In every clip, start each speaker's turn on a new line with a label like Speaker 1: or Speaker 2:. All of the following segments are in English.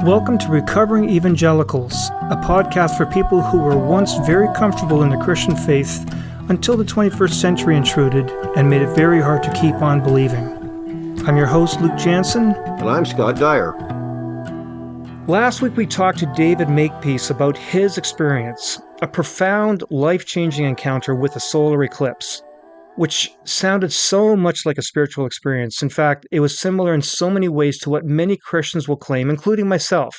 Speaker 1: Welcome to Recovering Evangelicals, a podcast for people who were once very comfortable in the Christian faith until the 21st century intruded and made it very hard to keep on believing. I'm your host, Luke Jansen.
Speaker 2: And I'm Scott Dyer.
Speaker 1: Last week we talked to David Makepeace about his experience, a profound, life-changing encounter with a solar eclipse, which sounded so much like a spiritual experience. In fact, it was similar in so many ways to what many Christians will claim, including myself,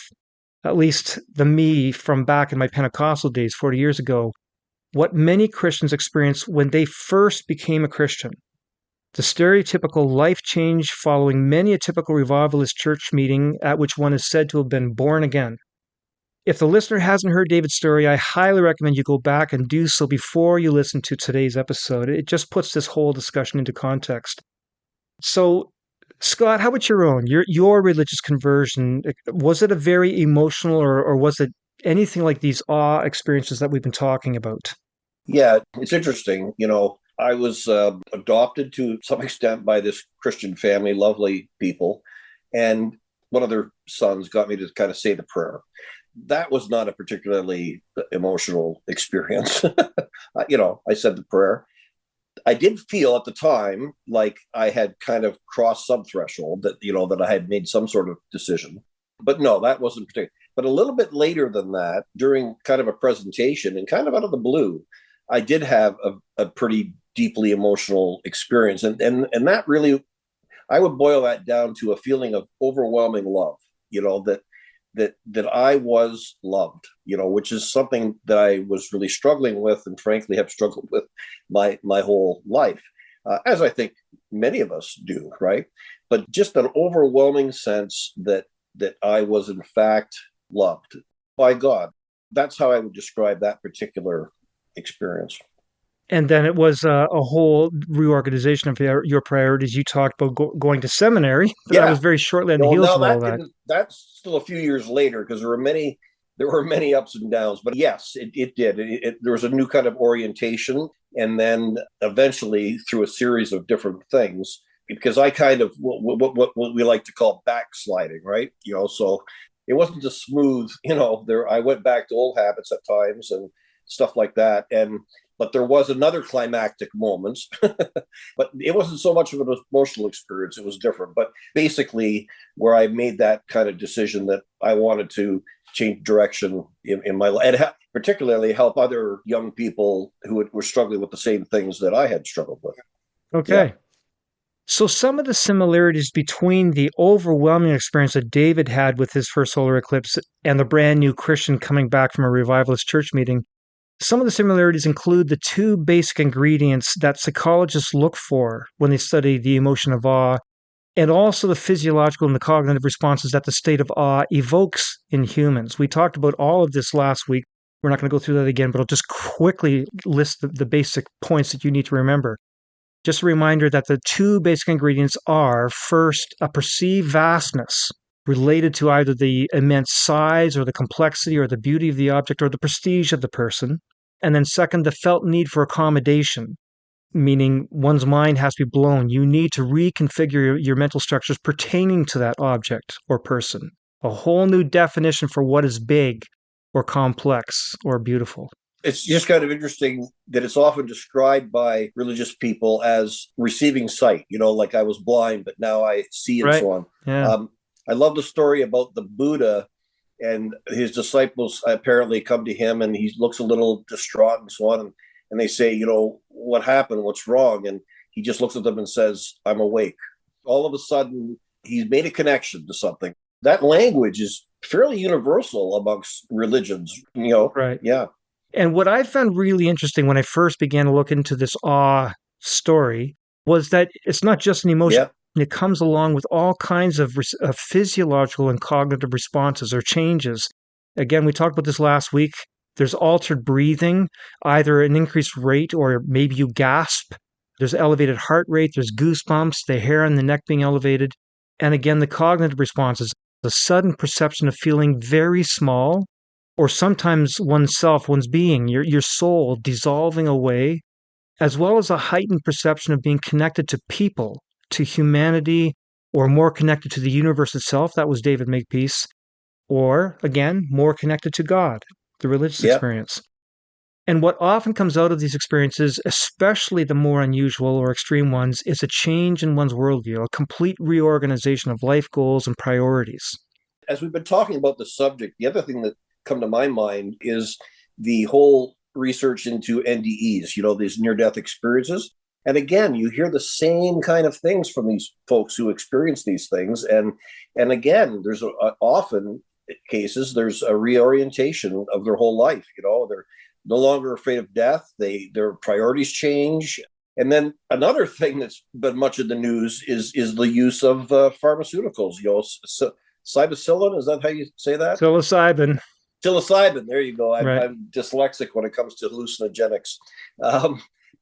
Speaker 1: at least the me from back in my Pentecostal days 40 years ago, what many Christians experienced when they first became a Christian. The stereotypical life change following many a typical revivalist church meeting at which one is said to have been born again. If the listener hasn't heard David's story, I highly recommend you go back and do so before you listen to today's episode. It just puts this whole discussion into context. So, Scott, how about your own? Your religious conversion, was it a very emotional or was it anything like these awe experiences that we've been talking about?
Speaker 2: Yeah, it's interesting. I was adopted to some extent by this Christian family, lovely people, and one of their sons got me to kind of say the prayer. That was not a particularly emotional experience. I said the prayer. I did feel at the time like I had kind of crossed some threshold that I had made some sort of decision. But no, that wasn't particular. But a little bit later than that, during kind of a presentation and kind of out of the blue, I did have a pretty deeply emotional experience. And that really, I would boil that down to a feeling of overwhelming love, that I was loved, which is something that I was really struggling with and frankly have struggled with my whole life, as I think many of us do, right? But just an overwhelming sense that I was in fact loved by God. That's how I would describe that particular experience.
Speaker 1: And then it was a whole reorganization of your priorities. You talked about going to seminary, but that was very shortly on the heels of all that.
Speaker 2: That's still a few years later because there were many ups and downs. But yes, it did. There was a new kind of orientation, and then eventually through a series of different things, because I kind of what we like to call backsliding, right? So it wasn't a smooth. I went back to old habits at times and stuff like that, But there was another climactic moment, but it wasn't so much of an emotional experience. It was different. But basically, where I made that kind of decision that I wanted to change direction in my life, and particularly help other young people who were struggling with the same things that I had struggled with.
Speaker 1: Okay. Yeah. So some of the similarities between the overwhelming experience that David had with his first solar eclipse and the brand new Christian coming back from a revivalist church meeting, some of the similarities include the two basic ingredients that psychologists look for when they study the emotion of awe, and also the physiological and the cognitive responses that the state of awe evokes in humans. We talked about all of this last week. We're not going to go through that again, but I'll just quickly list the basic points that you need to remember. Just a reminder that the two basic ingredients are, first, a perceived vastness related to either the immense size or the complexity or the beauty of the object or the prestige of the person. And then second, the felt need for accommodation, meaning one's mind has to be blown. You need to reconfigure your mental structures pertaining to that object or person. A whole new definition for what is big or complex or beautiful.
Speaker 2: It's just kind of interesting that it's often described by religious people as receiving sight, like I was blind, but now I see and so on.
Speaker 1: Yeah.
Speaker 2: I love the story about the Buddha and his disciples apparently come to him and he looks a little distraught and so on. And they say, what happened? What's wrong? And he just looks at them and says, I'm awake. All of a sudden, he's made a connection to something. That language is fairly universal amongst religions,
Speaker 1: Right.
Speaker 2: Yeah.
Speaker 1: And what I found really interesting when I first began to look into this awe story was that it's not just an emotion.
Speaker 2: Yeah.
Speaker 1: It comes along with all kinds of physiological and cognitive responses or changes. Again, we talked about this last week. There's altered breathing, either an increased rate or maybe you gasp. There's elevated heart rate. There's goosebumps, the hair on the neck being elevated. And again, the cognitive responses, the sudden perception of feeling very small, or sometimes oneself, one's being, your soul dissolving away, as well as a heightened perception of being connected to people, to humanity, or more connected to the universe itself. That was David Makepeace. or, again, more connected to God, the religious
Speaker 2: Yeah.
Speaker 1: experience. And what often comes out of these experiences, especially the more unusual or extreme ones, is a change in one's worldview, a complete reorganization of life goals and priorities.
Speaker 2: As we've been talking about the subject, the other thing that come to my mind is the whole research into NDEs, these near-death experiences. And again, you hear the same kind of things from these folks who experience these things. And again, there's often cases, there's a reorientation of their whole life. They're no longer afraid of death. Their priorities change. And then another thing that's been much of the news is the use of pharmaceuticals. Psilocybin, is that how you say that?
Speaker 1: Psilocybin.
Speaker 2: Psilocybin, there you go.
Speaker 1: Right.
Speaker 2: I'm dyslexic when it comes to hallucinogenics.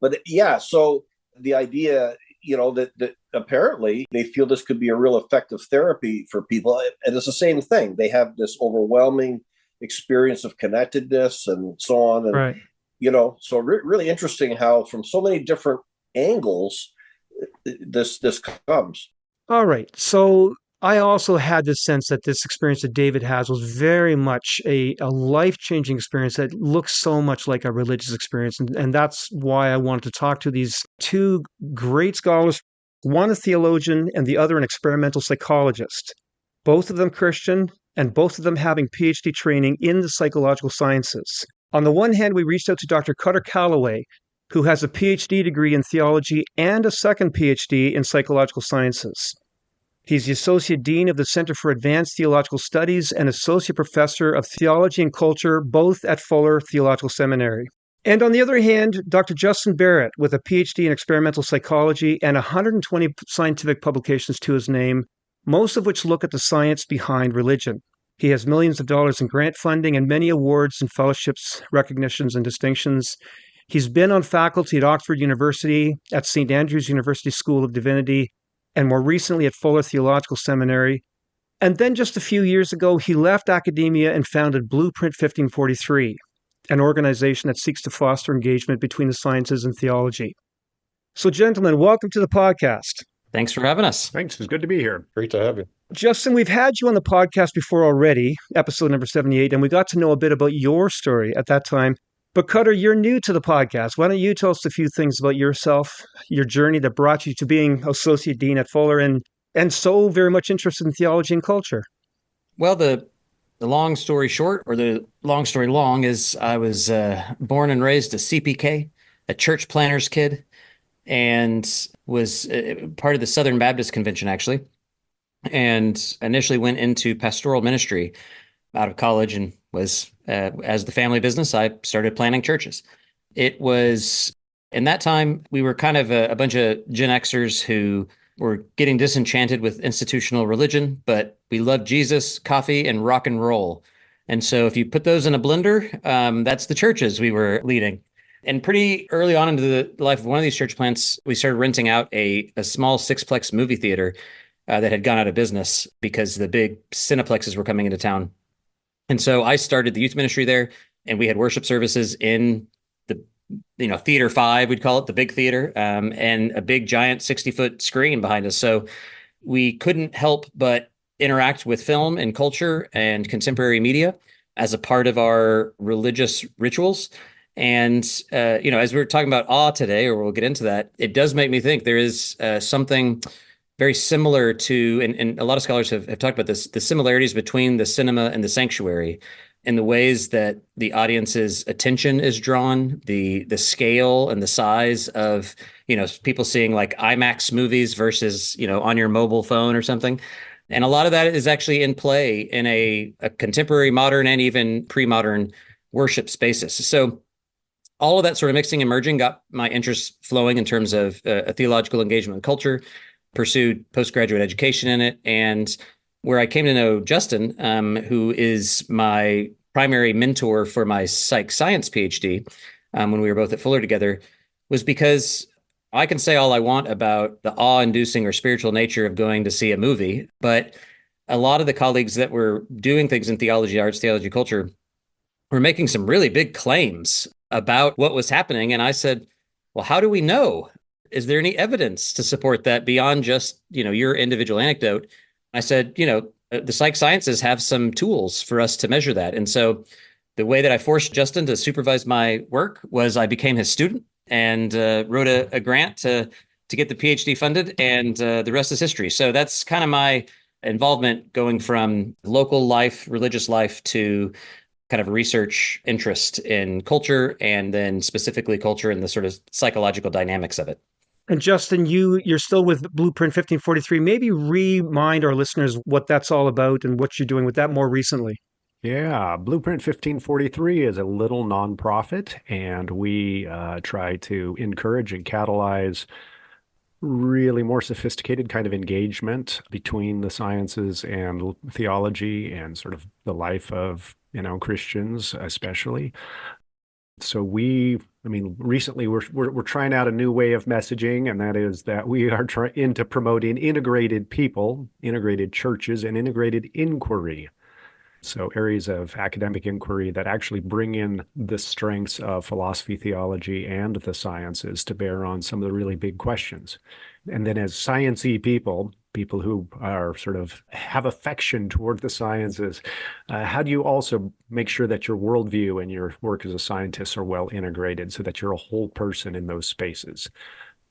Speaker 2: But yeah, so the idea, that apparently they feel this could be a real effective therapy for people. And it's the same thing. They have this overwhelming experience of connectedness and so on. And,
Speaker 1: Right.
Speaker 2: So really interesting how from so many different angles this comes.
Speaker 1: All right. So I also had this sense that this experience that David has was very much a life-changing experience that looks so much like a religious experience. And that's why I wanted to talk to these two great scholars, one a theologian and the other an experimental psychologist, both of them Christian and both of them having PhD training in the psychological sciences. On the one hand, we reached out to Dr. Kutter Callaway, who has a PhD degree in theology and a second PhD in psychological sciences. He's the Associate Dean of the Center for Advanced Theological Studies and Associate Professor of Theology and Culture, both at Fuller Theological Seminary. And on the other hand, Dr. Justin Barrett, with a PhD in experimental psychology and 120 scientific publications to his name, most of which look at the science behind religion. He has millions of dollars in grant funding and many awards and fellowships, recognitions, and distinctions. He's been on faculty at Oxford University, at St. Andrew's University School of Divinity, and more recently at Fuller Theological Seminary. And then just a few years ago, he left academia and founded Blueprint 1543, an organization that seeks to foster engagement between the sciences and theology. So, gentlemen, welcome to the podcast.
Speaker 3: Thanks for having us.
Speaker 4: Thanks. It's good to be here.
Speaker 5: Great to have you.
Speaker 1: Justin, we've had you on the podcast before already, episode number 78, and we got to know a bit about your story at that time. But Kutter, you're new to the podcast. Why don't you tell us a few things about yourself, your journey that brought you to being Associate Dean at Fuller and so very much interested in theology and culture?
Speaker 3: Well, the long story short, or the long story long, is I was born and raised a CPK, a church planner's kid, and was part of the Southern Baptist Convention, actually, and initially went into pastoral ministry out of college and was, as the family business, I started planning churches. It was, in that time, we were kind of a bunch of Gen Xers who were getting disenchanted with institutional religion, but we loved Jesus, coffee, and rock and roll. And so if you put those in a blender, that's the churches we were leading. And pretty early on into the life of one of these church plants, we started renting out a small sixplex movie theater that had gone out of business because the big cineplexes were coming into town. And so I started the youth ministry there, and we had worship services in the, Theater 5, we'd call it, the big theater, and a big giant 60-foot screen behind us. So we couldn't help but interact with film and culture and contemporary media as a part of our religious rituals. And, as we were talking about awe today, or we'll get into that, it does make me think there is something very similar to, and a lot of scholars have talked about this, the similarities between the cinema and the sanctuary in the ways that the audience's attention is drawn, the scale and the size of, people seeing like IMAX movies versus, on your mobile phone or something. And a lot of that is actually in play in a contemporary, modern, and even pre-modern worship spaces. So all of that sort of mixing and merging got my interest flowing in terms of a theological engagement with culture, pursued postgraduate education in it. And where I came to know Justin, who is my primary mentor for my psych science PhD, when we were both at Fuller together, was because I can say all I want about the awe-inducing or spiritual nature of going to see a movie, but a lot of the colleagues that were doing things in theology, arts, theology, culture, were making some really big claims about what was happening. And I said, well, how do we know? Is there any evidence to support that beyond just, your individual anecdote? I said, The psych sciences have some tools for us to measure that. And so the way that I forced Justin to supervise my work was I became his student and wrote a grant to get the PhD funded, and the rest is history. So that's kind of my involvement going from local life, religious life, to kind of research interest in culture, and then specifically culture and the sort of psychological dynamics of it.
Speaker 1: And Justin, you're still with Blueprint 1543. Maybe remind our listeners what that's all about and what you're doing with that more recently.
Speaker 4: Yeah, Blueprint 1543 is a little nonprofit, and we try to encourage and catalyze really more sophisticated kind of engagement between the sciences and theology and sort of the life of, Christians especially. So recently we're trying out a new way of messaging, and that is that we are into promoting integrated people, integrated churches, and integrated inquiry. So areas of academic inquiry that actually bring in the strengths of philosophy, theology, and the sciences to bear on some of the really big questions. And then as science-y people who are sort of have affection toward the sciences, how do you also make sure that your worldview and your work as a scientist are well integrated so that you're a whole person in those spaces?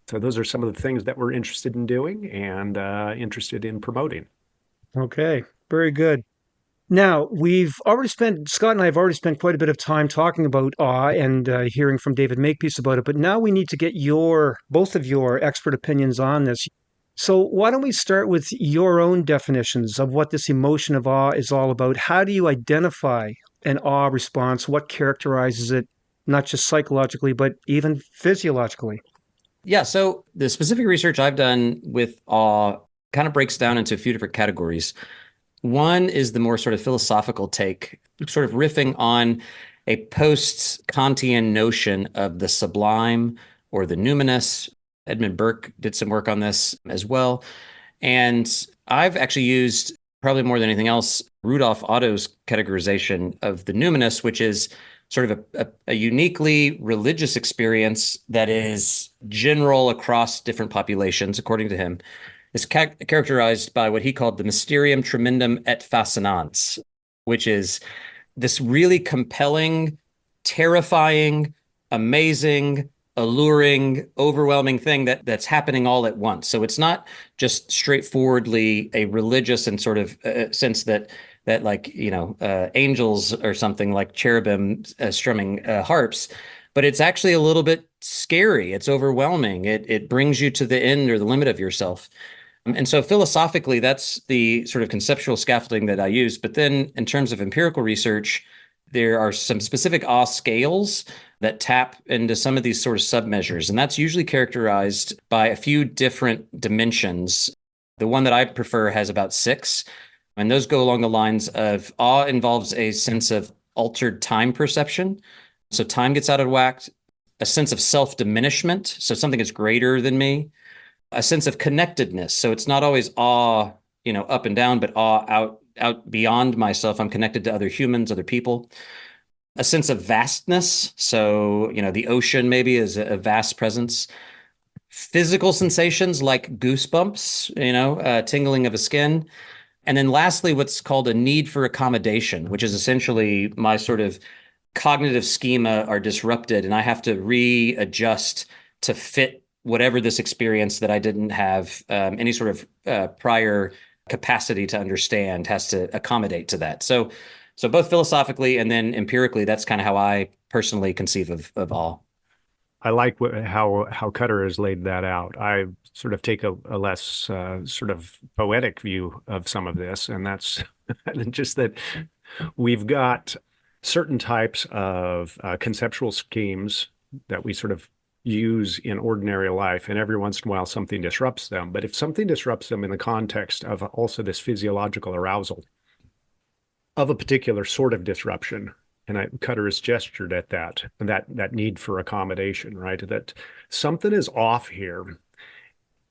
Speaker 4: So those are some of the things that we're interested in doing and interested in promoting.
Speaker 1: Okay, very good. Now, Scott and I have already spent quite a bit of time talking about awe and hearing from David Makepeace about it, but now we need to get both of your expert opinions on this. So why don't we start with your own definitions of what this emotion of awe is all about? How do you identify an awe response? What characterizes it, not just psychologically, but even physiologically?
Speaker 3: Yeah, so the specific research I've done with awe kind of breaks down into a few different categories. One is the more sort of philosophical take, sort of riffing on a post-Kantian notion of the sublime or the numinous. Edmund Burke did some work on this as well. And I've actually used, probably more than anything else, Rudolf Otto's categorization of the numinous, which is sort of a uniquely religious experience that is general across different populations, according to him. Is characterized by what he called the mysterium tremendum et fascinans, which is this really compelling, terrifying, amazing, alluring, overwhelming thing that's happening all at once. So it's not just straightforwardly a religious and sort of sense that like, angels or something like cherubim strumming harps, but it's actually a little bit scary. It's overwhelming. It brings you to the end or the limit of yourself. And so philosophically, that's the sort of conceptual scaffolding that I use. But then in terms of empirical research, there are some specific awe scales that tap into some of these sort of submeasures. And that's usually characterized by a few different dimensions. The one that I prefer has about 6. And those go along the lines of awe involves a sense of altered time perception. So time gets out of whack, a sense of self-diminishment. So something is greater than me. A sense of connectedness. So it's not always awe, up and down, but awe out beyond myself. I'm connected to other humans, other people. A sense of vastness. So, the ocean maybe is a vast presence. Physical sensations like goosebumps, tingling of the skin. And then lastly, what's called a need for accommodation, which is essentially my sort of cognitive schema are disrupted and I have to readjust to fit whatever this experience that I didn't have any sort of prior capacity to understand has to accommodate to that. So both philosophically and then empirically, that's kind of how I personally conceive of awe.
Speaker 4: I like how Kutter has laid that out. I sort of take a less sort of poetic view of some of this, and that's just that we've got certain types of conceptual schemes that we sort of use in ordinary life, and every once in a while something disrupts them. But if something disrupts them in the context of also this physiological arousal of a particular sort of disruption, and Kutter has gestured at that need for accommodation, right? That something is off here.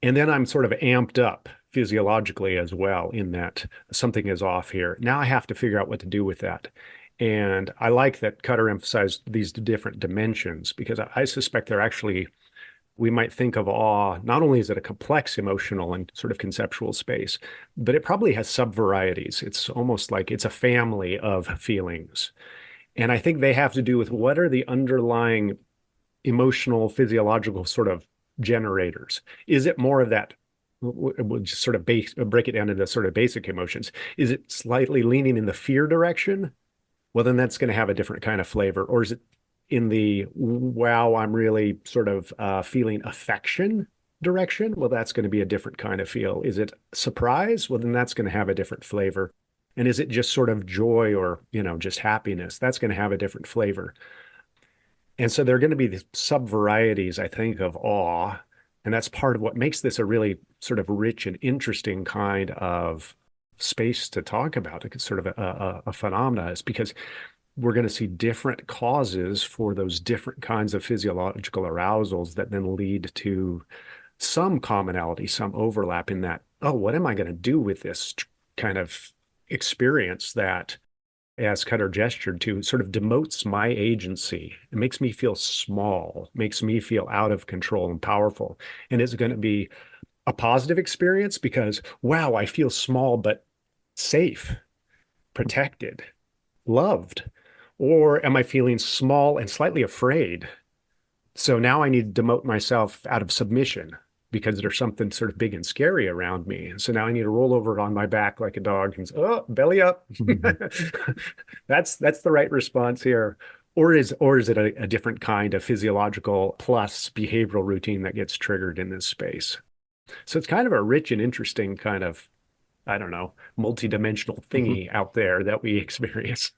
Speaker 4: And then I'm sort of amped up physiologically as well in that something is off here. Now I have to figure out what to do with that. And I like that Kutter emphasized these different dimensions because I suspect they're actually we might think of awe, not only is it a complex emotional and sort of conceptual space, but it probably has sub-varieties. It's almost like it's a family of feelings. And I think they have to do with what are the underlying emotional, physiological sort of generators. Is it more of that? We'll just sort of break it down into sort of basic emotions. Is it slightly leaning in the fear direction? Well, then that's going to have a different kind of flavor. Or is it in the, wow, I'm really sort of feeling affection direction? Well, that's going to be a different kind of feel. Is it surprise? Well, then that's going to have a different flavor. And is it just sort of joy or, just happiness? That's going to have a different flavor. And so there are going to be these sub-varieties, I think, of awe. And that's part of what makes this a really sort of rich and interesting kind of space to talk about. It's sort of a phenomena, is because we're going to see different causes for those different kinds of physiological arousals that then lead to some commonality, some overlap in that, oh, what am I going to do with this kind of experience that, as Kutter gestured to, sort of demotes my agency? It makes me feel small, makes me feel out of control and powerful. And is it going to be a positive experience because, wow, I feel small, but safe, protected, loved? Or am I feeling small and slightly afraid? So now I need to demote myself out of submission because there's something sort of big and scary around me. And so now I need to roll over on my back like a dog and say, oh, belly up. That's the right response here. Or is it a different kind of physiological plus behavioral routine that gets triggered in this space? So it's kind of a rich and interesting kind of, I don't know, multidimensional thingy out there that we experience,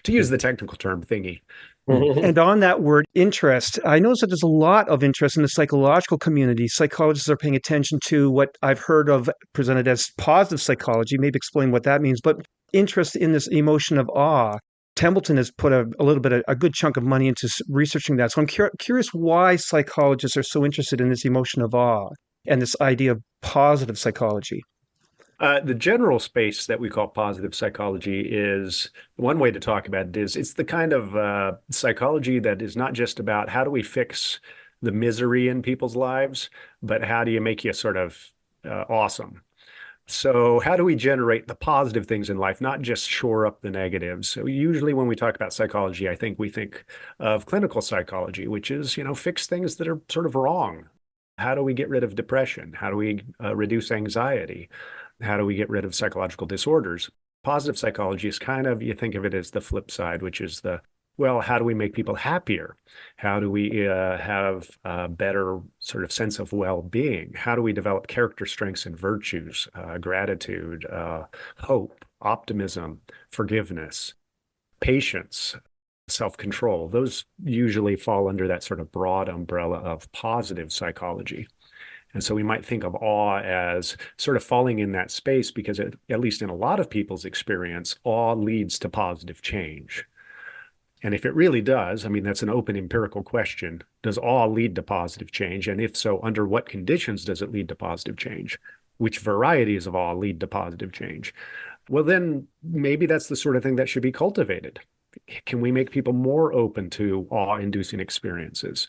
Speaker 4: to use the technical term, thingy.
Speaker 1: And on that word interest, I notice that there's a lot of interest in the psychological community. Psychologists are paying attention to what I've heard of presented as positive psychology. Maybe explain what that means, but interest in this emotion of awe. Templeton has put a good chunk of money into researching that. So I'm curious why psychologists are so interested in this emotion of awe and this idea of positive psychology.
Speaker 4: The general space that we call positive psychology is one way to talk about it is it's the kind of psychology that is not just about how do we fix the misery in people's lives, but how do you make you sort of awesome? So how do we generate the positive things in life, not just shore up the negatives? So usually when we talk about psychology, I think we think of clinical psychology, which is, fix things that are sort of wrong. How do we get rid of depression? How do we reduce anxiety? How do we get rid of psychological disorders? Positive psychology is kind of, you think of it as the flip side, which is how do we make people happier? How do we have a better sort of sense of well-being? How do we develop character strengths and virtues, gratitude, hope, optimism, forgiveness, patience, self-control? Those usually fall under that sort of broad umbrella of positive psychology. And so we might think of awe as sort of falling in that space because at least in a lot of people's experience, awe leads to positive change. And if it really does, I mean, that's an open empirical question. Does awe lead to positive change? And if so, under what conditions does it lead to positive change? Which varieties of awe lead to positive change? Well, then maybe that's the sort of thing that should be cultivated. Can we make people more open to awe-inducing experiences?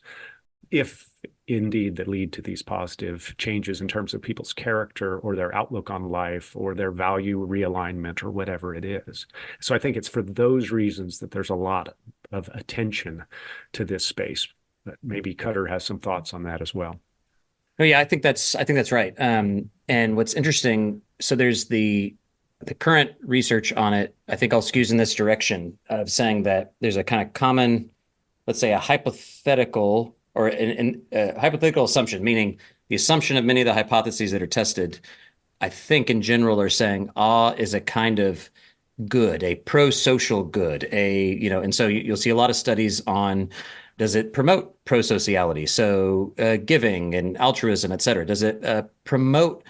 Speaker 4: If indeed that lead to these positive changes in terms of people's character or their outlook on life or their value realignment or whatever it is. So I think it's for those reasons that there's a lot of attention to this space. But maybe Kutter has some thoughts on that as well.
Speaker 3: Oh yeah, I think that's right. And what's interesting, so there's the current research on it, I think all skews in this direction of saying that there's a kind of common, let's say a hypothetical or a hypothetical assumption, meaning the assumption of many of the hypotheses that are tested, I think in general are saying awe is a kind of good, a pro-social good, and so you'll see a lot of studies on, does it promote pro-sociality? So giving and altruism, et cetera. Does it promote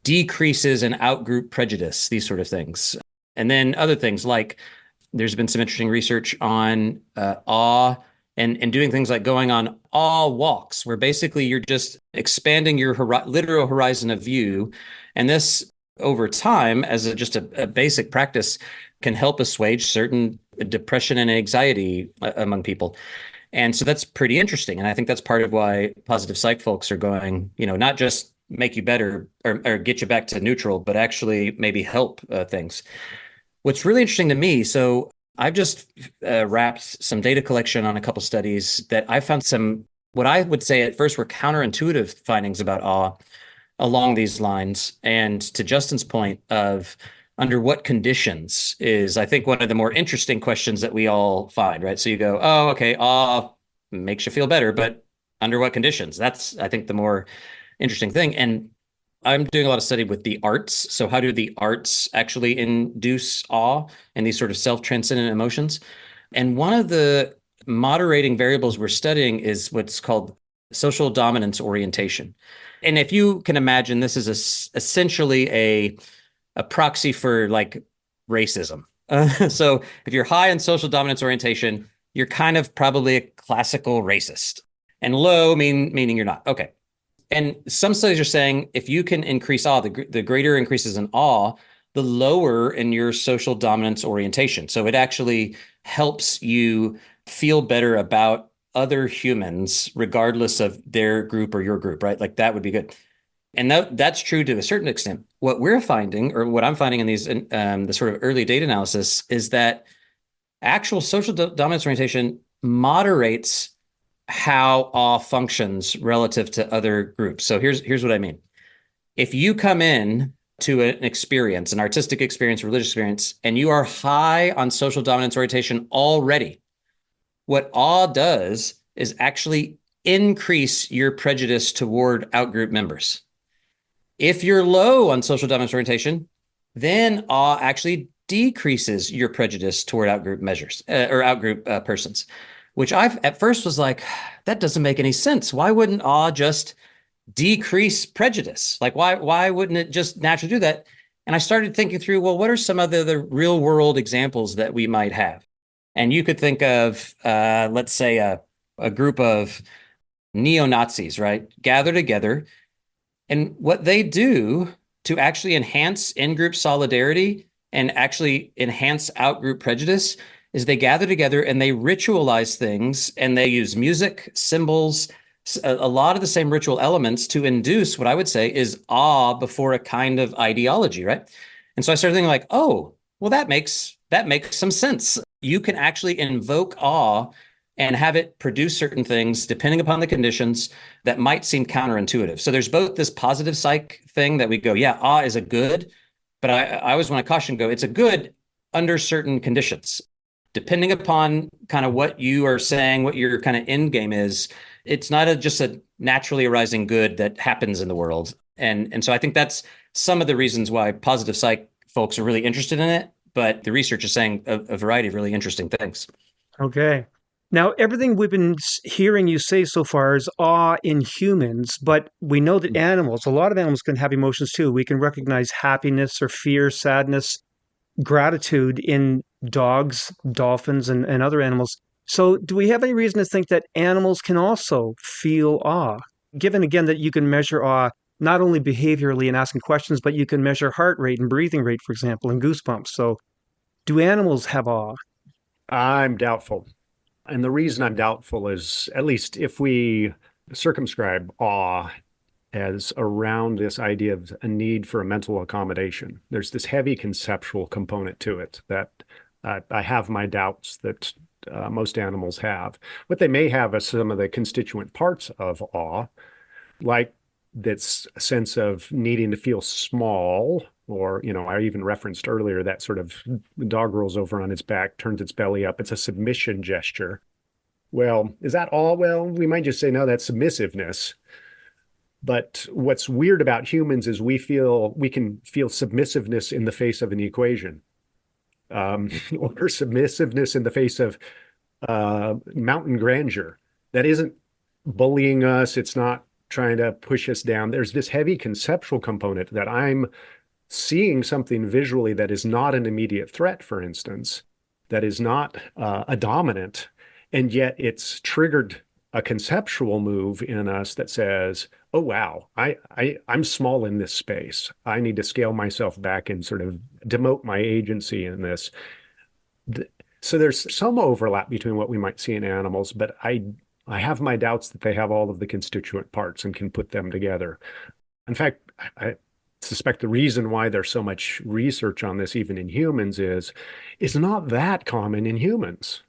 Speaker 3: decreases in out-group prejudice, these sort of things? And then other things like there's been some interesting research on awe and doing things like going on awe walks, where basically you're just expanding your literal horizon of view. And this, over time, as just a basic practice, can help assuage certain depression and anxiety among people. And so that's pretty interesting. And I think that's part of why positive psych folks are going, not just make you better or get you back to neutral, but actually maybe help things. What's really interesting to me, so I've just wrapped some data collection on a couple studies that I found some, what I would say at first were counterintuitive findings about awe along these lines. And to Justin's point of under what conditions is, I think, one of the more interesting questions that we all find, right? So you go, oh, okay, awe makes you feel better, but under what conditions? That's, I think, the more interesting thing. And I'm doing a lot of study with the arts. So how do the arts actually induce awe and these sort of self-transcendent emotions? And one of the moderating variables we're studying is what's called social dominance orientation. And if you can imagine, this is essentially a proxy for like racism. So if you're high in social dominance orientation, you're kind of probably a classical racist, and low meaning you're not. Okay. And some studies are saying if you can increase awe, the greater increases in awe, the lower in your social dominance orientation. So it actually helps you feel better about other humans, regardless of their group or your group, right? Like that would be good. And that's true to a certain extent. What we're finding, or what I'm finding in these the sort of early data analysis, is that actual social dominance orientation moderates how awe functions relative to other groups. So here's what I mean. If you come in to an experience, an artistic experience, religious experience, and you are high on social dominance orientation already, what awe does is actually increase your prejudice toward outgroup members. If you're low on social dominance orientation, then awe actually decreases your prejudice toward outgroup measures or outgroup persons, which I at first was like, that doesn't make any sense. Why wouldn't awe just decrease prejudice? Like, why wouldn't it just naturally do that? And I started thinking through, well, what are some of the real world examples that we might have? And you could think of, let's say, a group of neo-Nazis, right? Gather together. And what they do to actually enhance in-group solidarity and actually enhance out-group prejudice is they gather together and they ritualize things, and they use music, symbols, a lot of the same ritual elements to induce what I would say is awe before a kind of ideology, right? And so I started thinking like, oh, well, that makes some sense. You can actually invoke awe and have it produce certain things depending upon the conditions that might seem counterintuitive. So there's both this positive psych thing that we go, yeah, awe is a good, but I always want to caution, it's a good under certain conditions. Depending upon kind of what you are saying, what your kind of end game is, it's not just a naturally arising good that happens in the world. And so I think that's some of the reasons why positive psych folks are really interested in it. But the research is saying a variety of really interesting things.
Speaker 1: Okay. Now, everything we've been hearing you say so far is awe in humans, but we know that animals, a lot of animals can have emotions too. We can recognize happiness or fear, sadness, gratitude in dogs, dolphins, and other animals. So, do we have any reason to think that animals can also feel awe? Given again that you can measure awe not only behaviorally in asking questions, but you can measure heart rate and breathing rate, for example, and goosebumps. So, do animals have awe?
Speaker 4: I'm doubtful. And the reason I'm doubtful is, at least if we circumscribe awe as around this idea of a need for a mental accommodation, there's this heavy conceptual component to it that I have my doubts that most animals have. What they may have are some of the constituent parts of awe, like this sense of needing to feel small, or, I even referenced earlier that sort of dog rolls over on its back, turns its belly up. It's a submission gesture. Well, is that all? Well, we might just say, no, that's submissiveness. But what's weird about humans is we can feel submissiveness in the face of an equation, or submissiveness in the face of mountain grandeur. That isn't bullying us. It's not trying to push us down. There's this heavy conceptual component that I'm seeing something visually that is not an immediate threat, for instance, that is not a dominant, and yet it's triggered a conceptual move in us that says, oh, wow, I'm small in this space. I need to scale myself back and sort of demote my agency in this. So there's some overlap between what we might see in animals, but I have my doubts that they have all of the constituent parts and can put them together. In fact, I suspect the reason why there's so much research on this, even in humans, is it's not that common in humans.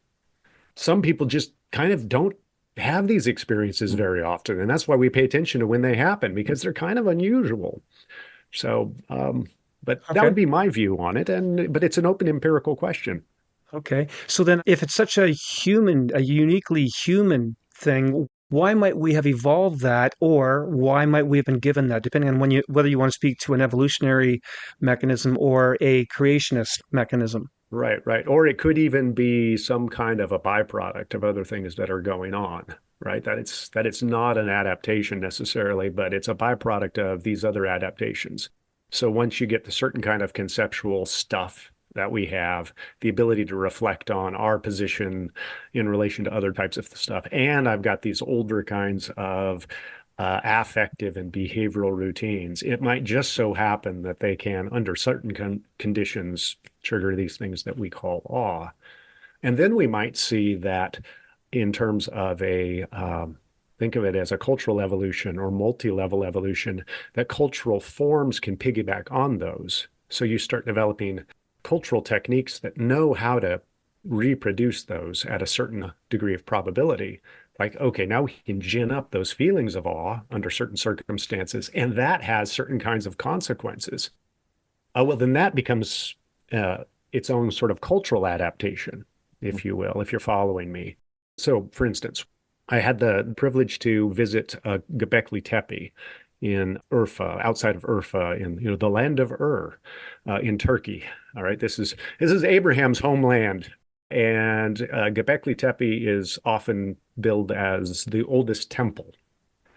Speaker 4: Some people just kind of don't have these experiences very often. And that's why we pay attention to when they happen, because they're kind of unusual. So, but that
Speaker 1: Okay.
Speaker 4: would be my view on it. But it's an open empirical question.
Speaker 1: Okay. So then, if it's such a uniquely human thing, why might we have evolved that, or why might we have been given that, depending on whether you want to speak to an evolutionary mechanism or a creationist mechanism?
Speaker 4: Right, right. Or it could even be some kind of a byproduct of other things that are going on, right? That it's not an adaptation necessarily, but it's a byproduct of these other adaptations. So once you get the certain kind of conceptual stuff that we have, the ability to reflect on our position in relation to other types of stuff, and I've got these older kinds of affective and behavioral routines, it might just so happen that they can, under certain conditions, trigger these things that we call awe. And then we might see that in terms of think of it as a cultural evolution or multi-level evolution, that cultural forms can piggyback on those. So you start developing cultural techniques that know how to reproduce those at a certain degree of probability. Like, okay, now we can gin up those feelings of awe under certain circumstances, and that has certain kinds of consequences. Well, then that becomes its own sort of cultural adaptation, if you will, if you're following me. So, for instance, I had the privilege to visit Göbekli Tepe in Urfa, outside of Urfa, in the land of Ur, in Turkey. All right, this is Abraham's homeland, and Göbekli Tepe is often billed as the oldest temple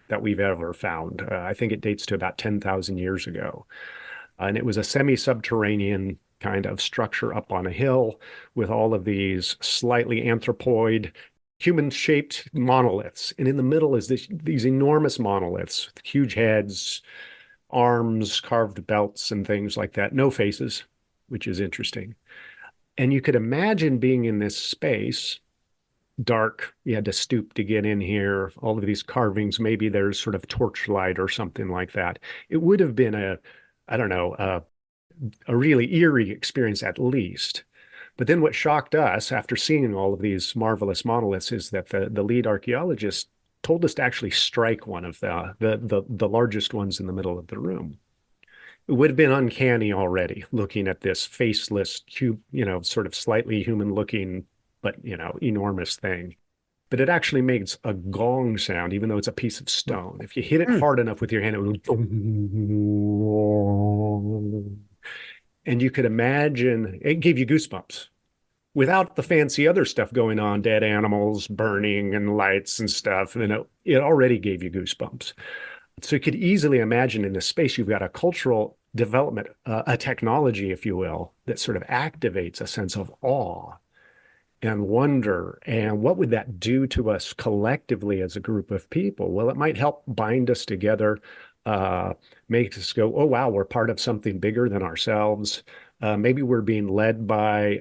Speaker 4: that we've ever found. I think it dates to about 10,000 years ago. And it was a semi-subterranean kind of structure up on a hill with all of these slightly anthropoid, human-shaped monoliths. And in the middle is these enormous monoliths with huge heads, arms, carved belts, and things like that. No faces, which is interesting. And you could imagine being in this space, dark. You had to stoop to get in here. All of these carvings, maybe there's sort of torchlight or something like that. It would have been I don't know, a really eerie experience at least. But then what shocked us after seeing all of these marvelous monoliths is that the lead archaeologist told us to actually strike one of the largest ones in the middle of the room. It would have been uncanny already looking at this faceless, sort of slightly human looking, but, enormous thing. But it actually makes a gong sound, even though it's a piece of stone. If you hit it hard enough with your hand, it would go. And you could imagine, it gave you goosebumps without the fancy other stuff going on, dead animals burning and lights and stuff. And it already gave you goosebumps. So you could easily imagine in this space, you've got a cultural development, a technology, if you will, that sort of activates a sense of awe and wonder. And what would that do to us collectively as a group of people? Well, it might help bind us together, make us go, oh, wow, we're part of something bigger than ourselves. Maybe we're being led by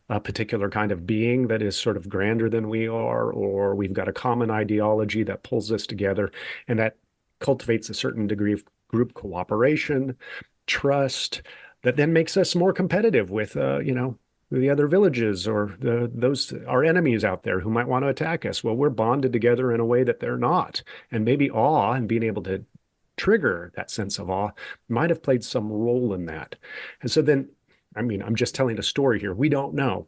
Speaker 4: a particular kind of being that is sort of grander than we are, or we've got a common ideology that pulls us together, and that cultivates a certain degree of group cooperation, trust, that then makes us more competitive with, the other villages or those our enemies out there who might want to attack us. Well, we're bonded together in a way that they're not, and maybe awe and being able to trigger that sense of awe might have played some role in that. And so then, I'm just telling a story here. We don't know,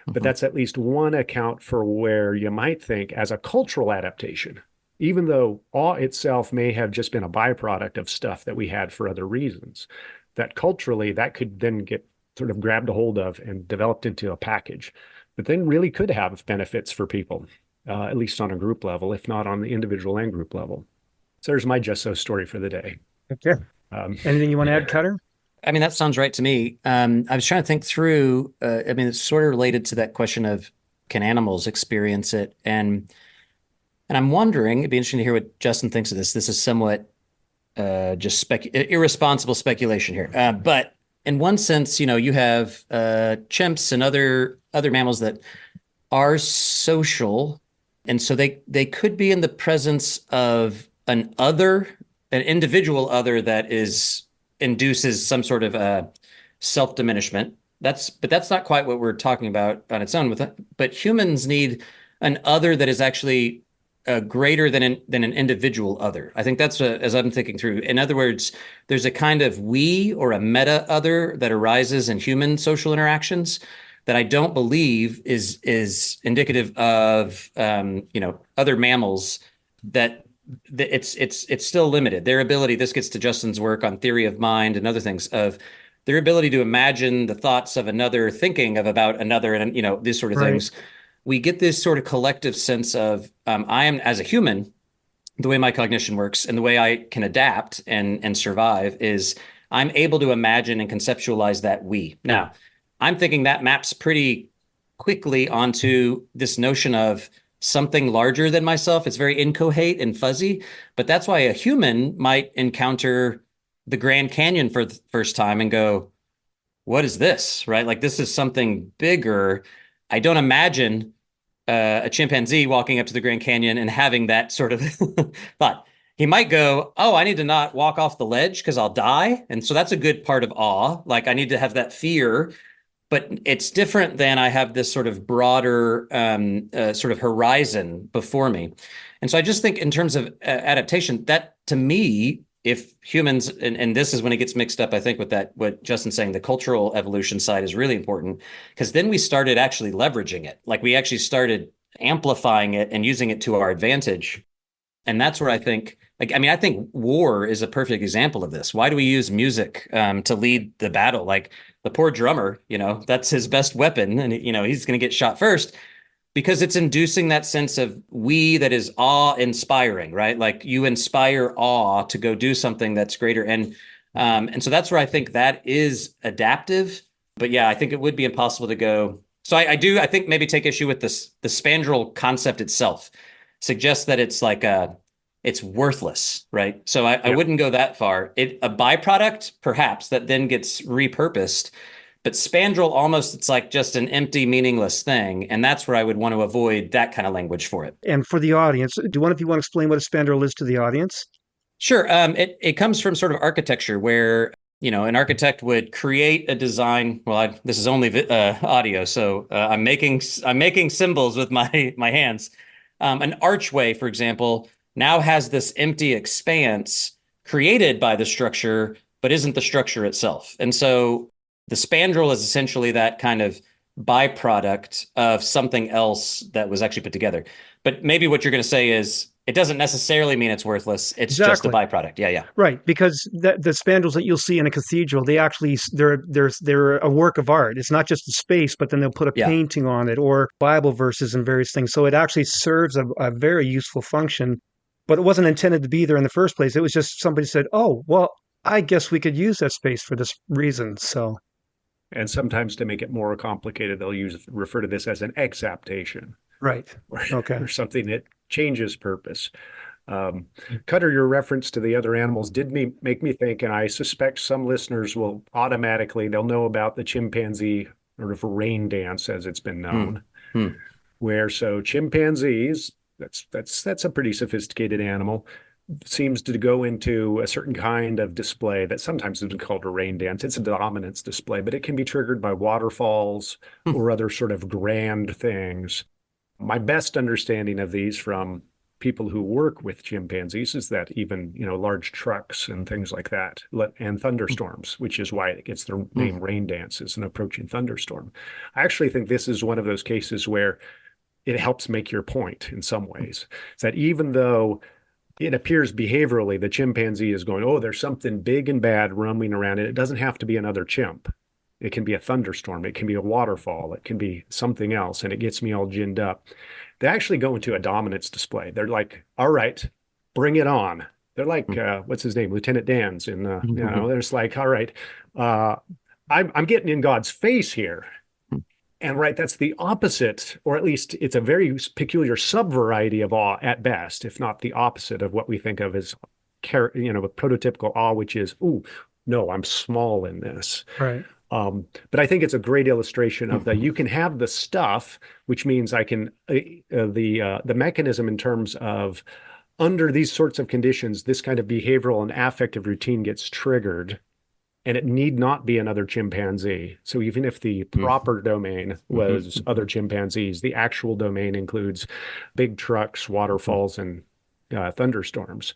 Speaker 4: but that's at least one account for where you might think as a cultural adaptation, even though awe itself may have just been a byproduct of stuff that we had for other reasons, that culturally that could then get sort of grabbed a hold of and developed into a package that then really could have benefits for people, at least on a group level, if not on the individual and group level. So there's my just so story for the day.
Speaker 1: Okay. Anything you want to add, Kutter?
Speaker 3: I mean, that sounds right to me. I was trying to think through, it's sort of related to that question of can animals experience it? And I'm wondering, it'd be interesting to hear what Justin thinks of this. This is somewhat just irresponsible speculation here. But in one sense, you have chimps and other mammals that are social, and so they could be in the presence of an individual other that induces some sort of self-diminishment. But that's not quite what we're talking about on its own. But humans need an other that is actually greater than an individual other. I think that's as I'm thinking through. In other words, there's a kind of we or a meta other that arises in human social interactions that I don't believe is indicative of other mammals. That it's still limited. Their ability. This gets to Justin's work on theory of mind and other things of their ability to imagine the thoughts of another, thinking of about another, and these sort of
Speaker 1: Right.
Speaker 3: things. We get this sort of collective sense of I am, as a human, the way my cognition works and the way I can adapt and survive is I'm able to imagine and conceptualize that we. Now, I'm thinking that maps pretty quickly onto this notion of something larger than myself. It's very inchoate and fuzzy, but that's why a human might encounter the Grand Canyon for the first time and go, what is this? Right? Like this is something bigger. I don't imagine a chimpanzee walking up to the Grand Canyon and having that sort of thought. He might go, oh, I need to not walk off the ledge because I'll die. And so that's a good part of awe. Like I need to have that fear, but it's different than I have this sort of broader sort of horizon before me. And so I just think in terms of adaptation, that to me, if humans, and this is when it gets mixed up, I think with that, what Justin's saying, the cultural evolution side is really important because then we started actually leveraging it. Like we actually started amplifying it and using it to our advantage. And that's where I think, I think war is a perfect example of this. Why do we use music to lead the battle? Like the poor drummer, that's his best weapon. And, he's going to get shot first because it's inducing that sense of we that is awe-inspiring, right? Like you inspire awe to go do something that's greater. And so that's where I think that is adaptive. But yeah, I think it would be impossible to go. So I think maybe take issue with this, the spandrel concept itself suggests that it's like it's worthless, right? So I wouldn't go that far. A byproduct, perhaps, that then gets repurposed. But spandrel almost, it's like just an empty, meaningless thing. And that's where I would want to avoid that kind of language for it.
Speaker 1: And for the audience, do one of you want to explain what a spandrel is to the audience?
Speaker 3: Sure. It comes from sort of architecture where, an architect would create a design. Well, this is only audio, so I'm making symbols with my hands. An archway, for example, now has this empty expanse created by the structure, but isn't the structure itself. And so the spandrel is essentially that kind of byproduct of something else that was actually put together. But maybe what you're going to say is it doesn't necessarily mean it's worthless. It's just a byproduct. Yeah.
Speaker 1: Right, because the spandrels that you'll see in a cathedral, they're a work of art. It's not just the space, but then they'll put a painting on it or Bible verses and various things. So it actually serves a very useful function, but it wasn't intended to be there in the first place. It was just somebody said, oh, well, I guess we could use that space for this reason. So.
Speaker 4: And sometimes to make it more complicated, they'll refer to this as an exaptation.
Speaker 1: Right. Okay.
Speaker 4: Or something that changes purpose. Kutter, your reference to the other animals did make me think, and I suspect some listeners will they'll know about the chimpanzee sort of rain dance, as it's been known, where chimpanzees, that's a pretty sophisticated animal, seems to go into a certain kind of display that sometimes is called a rain dance. It's a dominance display, but it can be triggered by waterfalls or other sort of grand things. My best understanding of these from people who work with chimpanzees is that even, large trucks and things like that, and thunderstorms, which is why it gets the name rain dance, is an approaching thunderstorm. I actually think this is one of those cases where it helps make your point in some ways. It's that even though it appears behaviorally the chimpanzee is going, oh, there's something big and bad roaming around, and it doesn't have to be another chimp. It can be a thunderstorm. It can be a waterfall. It can be something else, and it gets me all ginned up. They actually go into a dominance display. They're like, all right, bring it on. They're like, what's his name? Lieutenant Dan's. And, they're just like, all right, I'm getting in God's face here. And right, that's the opposite, or at least it's a very peculiar sub-variety of awe at best, if not the opposite of what we think of as, prototypical awe, which is, ooh, no, I'm small in this.
Speaker 1: Right.
Speaker 4: But I think it's a great illustration of that you can have the stuff, which means I can the mechanism in terms of under these sorts of conditions, this kind of behavioral and affective routine gets triggered, and it need not be another chimpanzee. So even if the proper domain was other chimpanzees, the actual domain includes big trucks, waterfalls, and thunderstorms.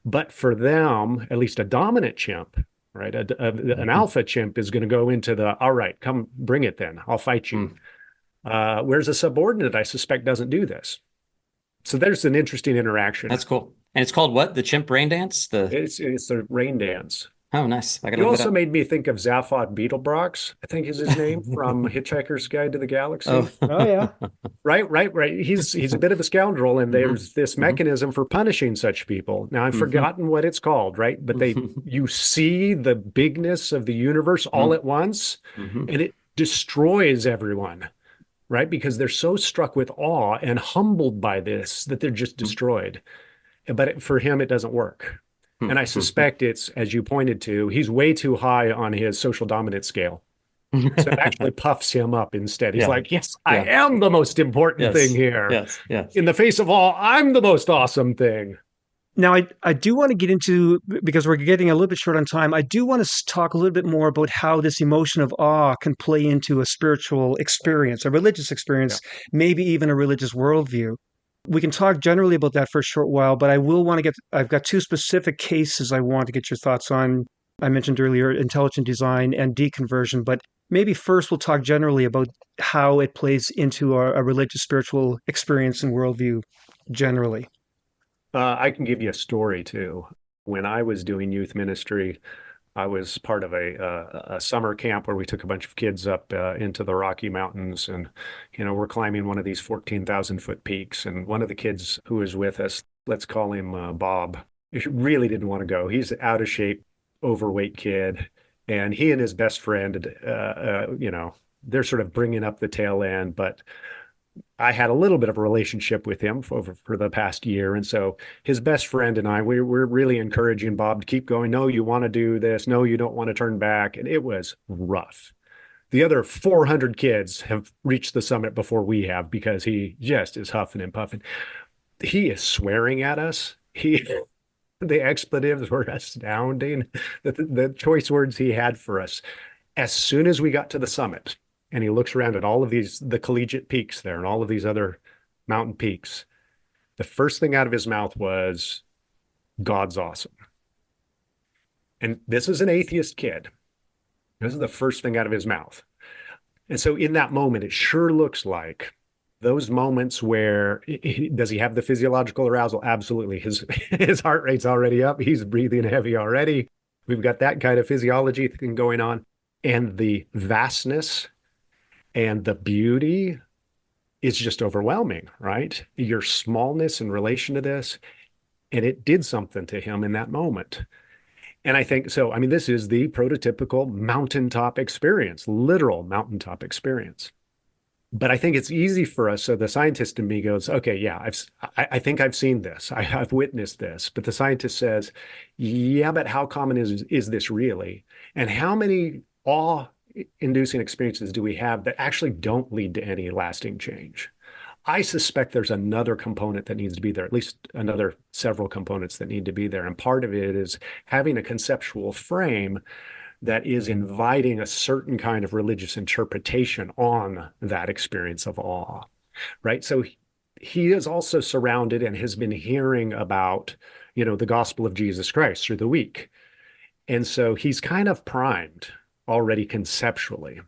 Speaker 4: But for them, at least a dominant chimp, right? An alpha chimp is going to go into the, all right, come bring it then. I'll fight you. Whereas a subordinate, I suspect, doesn't do this. So there's an interesting interaction.
Speaker 3: That's cool. And it's called what? The chimp rain dance?
Speaker 4: It's the rain dance.
Speaker 3: Oh, nice. I gotta
Speaker 4: You
Speaker 3: look it
Speaker 4: also
Speaker 3: up.
Speaker 4: made me think of Zaphod Beetlebrox, I think is his name, from Hitchhiker's Guide to the Galaxy.
Speaker 3: Oh,
Speaker 1: Oh yeah.
Speaker 4: Right. He's a bit of a scoundrel, and there's this mechanism for punishing such people. Now I've forgotten what it's called, right? But you see the bigness of the universe all at once, and it destroys everyone, right? Because they're so struck with awe and humbled by this that they're just destroyed. But for him, it doesn't work. And I suspect it's, as you pointed to, he's way too high on his social dominance scale. So it actually puffs him up instead. He's like, yes, I am the most important thing here.
Speaker 3: Yes.
Speaker 4: In the face of all, I'm the most awesome thing.
Speaker 1: Now, I do want to get into, because we're getting a little bit short on time, I do want to talk a little bit more about how this emotion of awe can play into a spiritual experience, a religious experience, maybe even a religious worldview. We can talk generally about that for a short while, but I've got two specific cases I want to get your thoughts on. I mentioned earlier intelligent design and deconversion, but maybe first we'll talk generally about how it plays into a religious spiritual experience and worldview generally.
Speaker 4: I can give you a story too. When I was doing youth ministry, I was part of a summer camp where we took a bunch of kids up into the Rocky Mountains, and we're climbing one of these 14,000-foot peaks. And one of the kids who was with us, let's call him Bob, he really didn't want to go. He's an out of shape, overweight kid, and he and his best friend, they're sort of bringing up the tail end, but I had a little bit of a relationship with him for the past year. And so his best friend and I, we're really encouraging Bob to keep going. No, you want to do this. No, you don't want to turn back. And it was rough. The other 400 kids have reached the summit before we have because he just is huffing and puffing. He is swearing at us. The expletives were astounding. The choice words he had for us. As soon as we got to the summit, and he looks around at all of the collegiate peaks there and all of these other mountain peaks, the first thing out of his mouth was, God's awesome. And this is an atheist kid. This is the first thing out of his mouth. And so in that moment, it sure looks like those moments where, does he have the physiological arousal? Absolutely. His heart rate's already up. He's breathing heavy already. We've got that kind of physiology thing going on. And the vastness and the beauty is just overwhelming, right? Your smallness in relation to this, and it did something to him in that moment. And I think, so, I mean, this is the prototypical mountaintop experience, literal mountaintop experience. But I think it's easy for us. So the scientist in me goes, okay, yeah, I think I've seen this. I've witnessed this. But the scientist says, yeah, but how common is this really? And how many awe-inducing experiences do we have that actually don't lead to any lasting change? I suspect there's another component that needs to be there, at least another several components that need to be there. And part of it is having a conceptual frame that is inviting a certain kind of religious interpretation on that experience of awe, right? So he is also surrounded and has been hearing about, the gospel of Jesus Christ through the week. And so he's kind of primed already conceptually.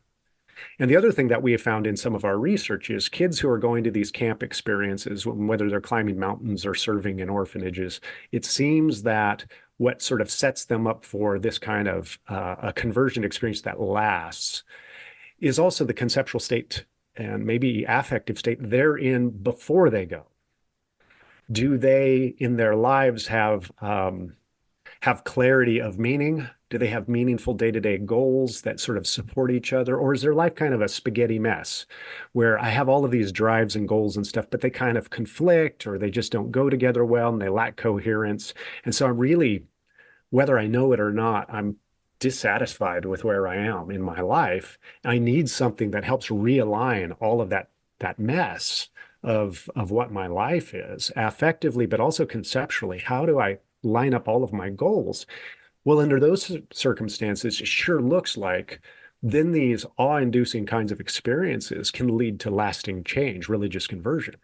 Speaker 4: And the other thing that we have found in some of our research is kids who are going to these camp experiences, whether they're climbing mountains or serving in orphanages, it seems that what sort of sets them up for this kind of a conversion experience that lasts is also the conceptual state and maybe affective state they're in before they go. Do they, in their lives, have clarity of meaning? Do they have meaningful day-to-day goals that sort of support each other? Or is their life kind of a spaghetti mess where I have all of these drives and goals and stuff, but they kind of conflict or they just don't go together well and they lack coherence? And so I'm really, whether I know it or not, I'm dissatisfied with where I am in my life. I need something that helps realign all of that mess of what my life is affectively, but also conceptually. How do I line up all of my goals? Well, under those circumstances, it sure looks like then these awe-inducing kinds of experiences can lead to lasting change, religious conversion.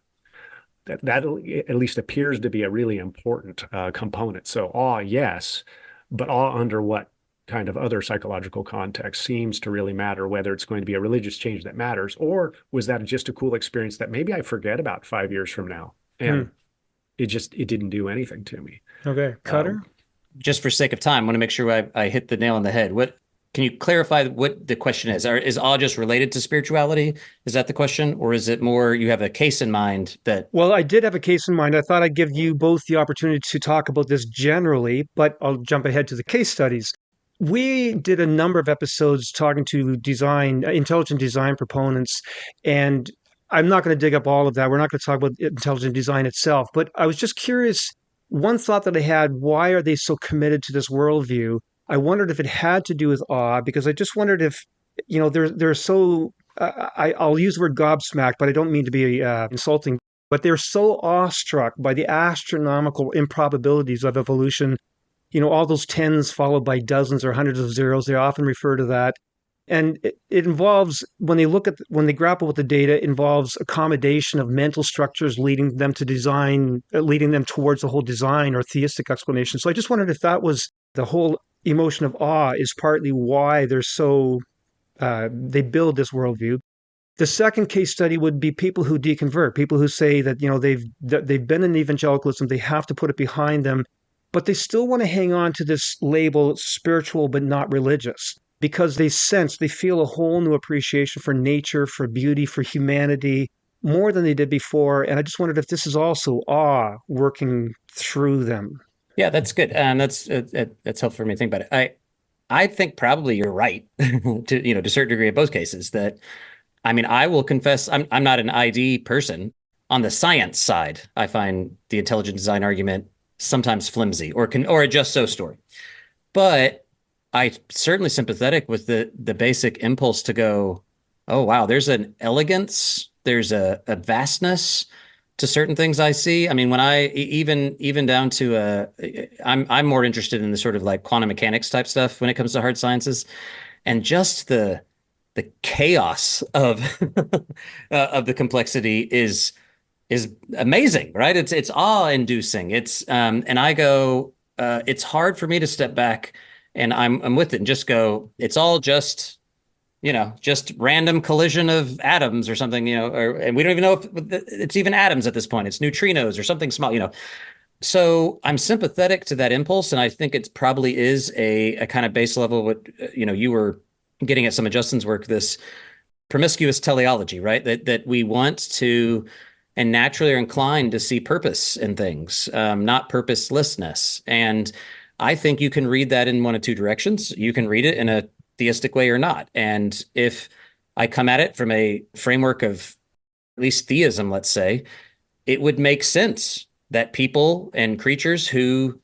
Speaker 4: That at least appears to be a really important component. So awe, yes, but awe under what kind of other psychological context seems to really matter, whether it's going to be a religious change that matters, or was that just a cool experience that maybe I forget about 5 years from now, and it didn't do anything to me.
Speaker 1: Okay, Cutter?
Speaker 3: Just for sake of time, I want to make sure I hit the nail on the head. What can you clarify what the question is? Is awe just related to spirituality? Is that the question? Or is it more you have a case in mind that...
Speaker 1: Well, I did have a case in mind. I thought I'd give you both the opportunity to talk about this generally, but I'll jump ahead to the case studies. We did a number of episodes talking to intelligent design proponents, and I'm not going to dig up all of that. We're not going to talk about intelligent design itself, but I was just curious. One thought that I had, why are they so committed to this worldview? I wondered if it had to do with awe, because I just wondered if, they're so, I'll use the word gobsmacked, but I don't mean to be insulting, but they're so awestruck by the astronomical improbabilities of evolution. All those tens followed by dozens or hundreds of zeros, they often refer to that. And it involves, when they grapple with the data, involves accommodation of mental structures leading them to design, leading them towards the whole design or theistic explanation. So I just wondered if that was the whole emotion of awe is partly why they're so, they build this worldview. The second case study would be people who deconvert, people who say that, they've been in evangelicalism, they have to put it behind them, but they still want to hang on to this label, spiritual but not religious, because they feel a whole new appreciation for nature, for beauty, for humanity, more than they did before. And I just wondered if this is also awe working through them.
Speaker 3: Yeah, that's good. That's helpful for me to think about it. I think probably you're right to a certain degree in both cases. That, I mean, I will confess I'm not an ID person. On the science side, I find the intelligent design argument sometimes flimsy or a just so story. But I certainly sympathetic with the basic impulse to go, oh wow, there's an elegance, there's a vastness to certain things I see. I mean, when I even down to I'm more interested in the sort of like quantum mechanics type stuff when it comes to hard sciences, and just the chaos of of the complexity is amazing, right? It's awe-inducing. And I go, it's hard for me to step back, and I'm with it and just go, it's all just random collision of atoms or something, and we don't even know if it's even atoms at this point. It's neutrinos or something small, So I'm sympathetic to that impulse, and I think it probably is a kind of base level what you were getting at some of Justin's work, this promiscuous teleology, right? That we want to and naturally are inclined to see purpose in things, not purposelessness. And I think you can read that in one of two directions. You can read it in a theistic way or not. And if I come at it from a framework of at least theism, let's say, it would make sense that people and creatures who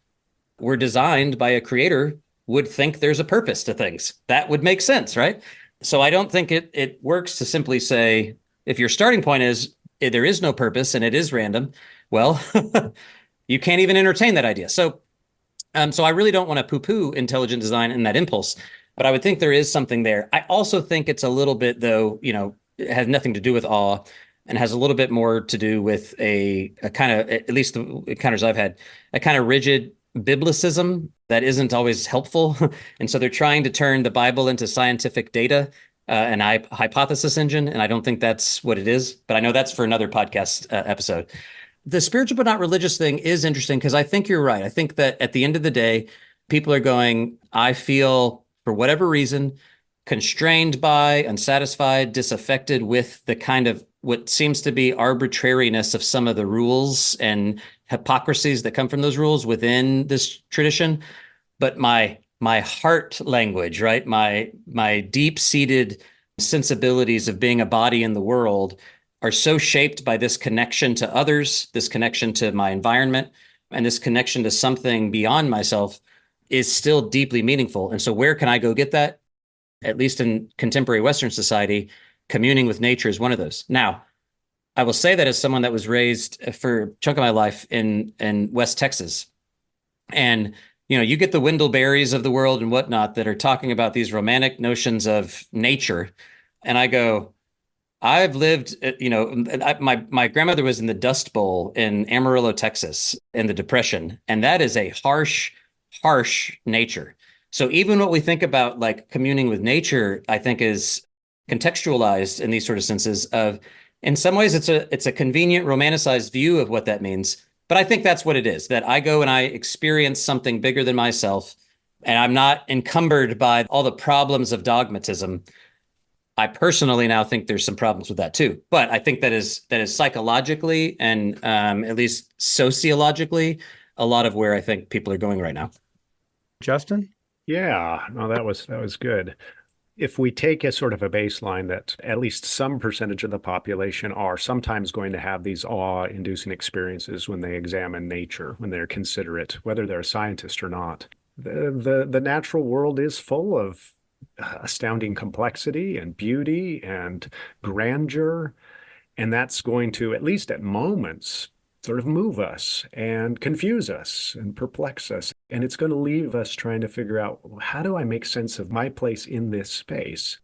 Speaker 3: were designed by a creator would think there's a purpose to things. That would make sense, right? So I don't think it works to simply say, if your starting point is there is no purpose and it is random, well, you can't even entertain that idea. So I really don't want to poo-poo intelligent design in that impulse, but I would think there is something there. I also think it's a little bit, though, it has nothing to do with awe and has a little bit more to do with a kind of, at least the encounters I've had, a kind of rigid biblicism that isn't always helpful. And so they're trying to turn the Bible into scientific data, an hypothesis engine. And I don't think that's what it is, but I know that's for another podcast episode. The spiritual but not religious thing is interesting because I think you're right. I think that at the end of the day, people are going, I feel for whatever reason, constrained by, unsatisfied, disaffected with the kind of what seems to be arbitrariness of some of the rules and hypocrisies that come from those rules within this tradition. But my heart language, right? My deep-seated sensibilities of being a body in the world are so shaped by this connection to others, this connection to my environment, and this connection to something beyond myself. is still deeply meaningful. And so where can I go get that? At least in contemporary Western society, communing with nature is one of those. Now, I will say that as someone that was raised for a chunk of my life in West Texas, and you get the Wendell Berries of the world and whatnot that are talking about these romantic notions of nature, and I go, I've lived, my grandmother was in the Dust Bowl in Amarillo, Texas, in the Depression, and that is a harsh, harsh nature. So even what we think about like communing with nature, I think is contextualized in these sort of senses of, in some ways, it's a convenient, romanticized view of what that means. But I think that's what it is, that I go and I experience something bigger than myself, and I'm not encumbered by all the problems of dogmatism. I personally now think there's some problems with that too, but I think that is psychologically and at least sociologically a lot of where I think people are going right now.
Speaker 1: Justin?
Speaker 4: Yeah, no, that was good. If we take a sort of a baseline that at least some percentage of the population are sometimes going to have these awe-inducing experiences when they examine nature, when they're considerate, whether they're a scientist or not. The natural world is full of astounding complexity and beauty and grandeur, and that's going to, at least at moments, sort of move us and confuse us and perplex us. And it's going to leave us trying to figure out, how do I make sense of my place in this space?